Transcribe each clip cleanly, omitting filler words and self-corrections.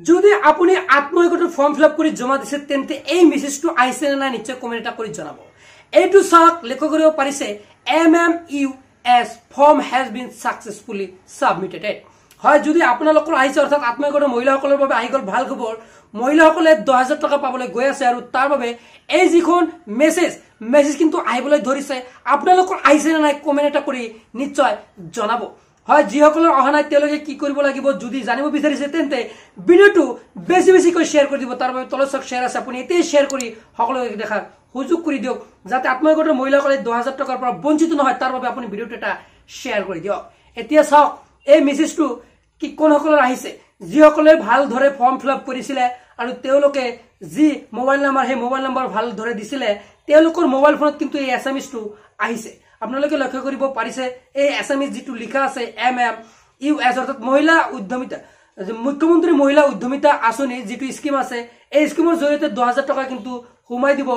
যদি আপনি আত্মহত্যা ফর্ম ফিল আপ করে জমা দিছে তেন্তে এই মেসেজটো আইছে না নিশ্চয় কমেন্ট এটা করে জানাব। এইটো চাওক লক্ষ্য কৰিব পাৰিছে MMUS form has been successfully submitted. হয় যদি আপোনালোকৰ আহিছে অৰ্থাৎ আত্মহত্যা মহিলাসকলৰ বাবে আহি গল ভাল খবৰ। মহিলাসকলে 10,000 টকা পাবলৈ গৈ আছে আৰু তাৰ বাবে এই যিখন মেসেজ কিন্তু আহিবলৈ ধৰিছে। আপোনালোকৰ আহিছে না নাই কমেন্ট এটা কৰি নিশ্চয় জনাব। হয় যিসকলৰ অহা নাই তেওঁলোকে কি কৰিব লাগিব যদি জানিব বিচাৰিছে তেন্তে ভিডিওটো বেছিকৈ শেয়াৰ কৰি দিব। তাৰ বাবে তলত শেয়াৰ আছে আপুনি এতেই শেয়াৰ কৰি সকলোকে দেখাৰ সুযোগ কৰি দিয়ক যাতে আত্মহত্যা মহিলাসকলে 10,000 টকাৰ পৰা বঞ্চিত নহয়। তাৰ বাবে আপুনি ভিডিওটো এটা শেয়াৰ কৰি দিয়ক। এতিয়া চাওক এই মেসেজটো কি কোনসকলৰ আহিছে যিসকলে ভাল ধৰে ফৰ্ম ফিল আপ কৰিছিলে আৰু তেওঁলোকে যি মোবাইল নাম্বাৰ হে মোবাইল নাম্বাৰ ভাল ধৰে দিছিলে তেওঁলোকৰ মোবাইল ফোনত কিন্তু এই এসএমএসটো আহিছে। আপোনালোকে লক্ষ্য কৰিব পাৰিছে এই এসএমএস যেটো লিখা আছে MMUS অৰ্থাৎ মহিলা উদ্যমিতা মুখ্যমন্ত্ৰী মহিলা উদ্যমিতা আঁচনি যেটো স্কিম আছে এই স্কিমৰ জৰিয়তে 10,000 টকা কিন্তু হুমাই দিব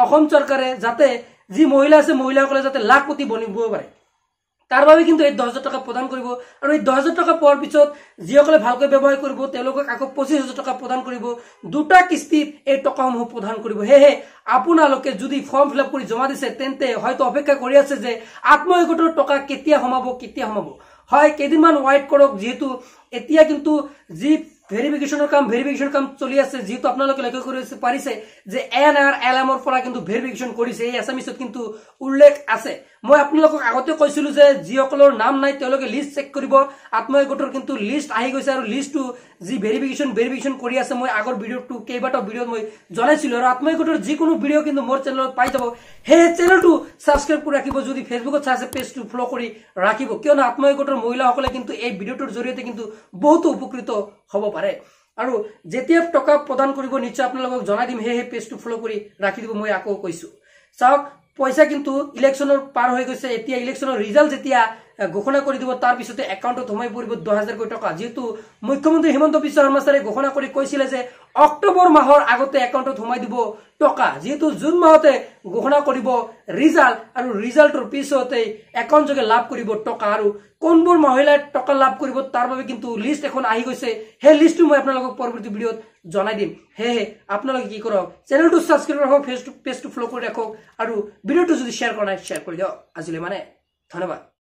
অসম চৰকাৰে যাতে যি মহিলা আছে মহিলাসকলে যাতে লাখপতি বনিব পাৰে। তাৰ বাবে কিন্তু এই 10,000 টকা প্ৰদান কৰিব আৰু এই 10,000 টকা পোৱাৰ পিছত যিসকলে ভালকৈ ব্যৱহাৰ কৰিব তেওঁলোকক আকৌ 25,000 টকা প্ৰদান কৰিব। দুটা কিস্তিত এই টকাসমূহ প্ৰদান কৰিব। হেহে আপোনালোকে যদি ফৰ্ম ফিল আপ কৰি জমা দিছে তেন্তে হয়তো অপেক্ষা কৰি আছে যে আত্মহত্যা টকা কেতিয়া সমাব। হয় কেইদিনমান ওয়াইট কৰক যেহেতু এতিয়া কিন্তু যি ভেৰিফিকেশন কাম চলি আছে যেহেতু আপোনালোকে লক্ষ্য কৰিব পাৰিছে যে NRLM ৰ পৰা কিন্তু ভেৰিফিকেশন কৰিছে এই এসএমএসত কিন্তু উল্লেখ আছে। মই আপোনালোকক আগতে কৈছিলো যে যিসকলৰ নাম নাই তেওঁলোকে লিষ্ট চেক কৰিব। আত্মহত্যা কিন্তু লিষ্ট আহি গৈছে আৰু লিষ্টটো যি ভেৰিফিকেশন কৰি আছে মই আগৰ ভিডিওটো কেইবাটা ভিডিওত মই জনাইছিলো আৰু আত্মহত্যা যিকোনো ভিডিও কিন্তু মোৰ চেনেলত পাই যাব। হে চেনেলটো সাবস্ক্ৰাইব কৰি ৰাখিব। যদি ফেসবুকত চাইছে পেজটো ফলো কৰি ৰাখিব কিয়নো আত্মহত্যা মহিলাসকলে কিন্তু এই ভিডিওটোৰ জৰিয়তে কিন্তু বহুত উপকৃত হ'ব পাৰে আৰু যেতিয়া টকা প্ৰদান কৰিব নিশ্চয় আপোনালোকক জনাই দিম। হে পেজটো ফলো কৰি ৰাখি দিব। মই আকৌ কৈছো চাওক পইচা কিন্তু ইলেকশনৰ পাৰ হৈ গৈছে। এতিয়া ইলেকশনৰ ৰিজাল্ট যেতিয়া ঘোষণা কৰি দিব তাৰ পিছতে একাউণ্টত সোমাই পৰিব 10,000 টকা। যেহেতু মুখ্যমন্ত্ৰী হিমন্ত বিশ্ব শৰ্মা ছাৰে ঘোষণা কৰি কৈছিলে যে অক্টোবৰ মাহৰ আগতে একাউণ্টত সোমাই দিব টকা। যেহেতু জুন মাহতে ঘোষণা কৰিব ৰিজাল্ট আৰু ৰিজাল্টৰ পিছতে একাউণ্ট যোগে লাভ কৰিব টকা আৰু কোনবোৰ মহিলাই টকা লাভ কৰিব তাৰ বাবে কিন্তু লিষ্ট এখন আহি গৈছে। সেই লিষ্টটো মই আপোনালোকক পৰৱৰ্তী ভিডিওত জনাই দিম। হে আপোনালোকে কি কৰক চেনেলটো সাবস্ক্ৰাইব কৰক পেজটো ফলো কৰি ৰাখক আৰু ভিডিওটো যদি শ্বেয়াৰ কৰা নাই শ্বেয়াৰ কৰি দিয়ক। আজিলৈ মানে ধন্যবাদ।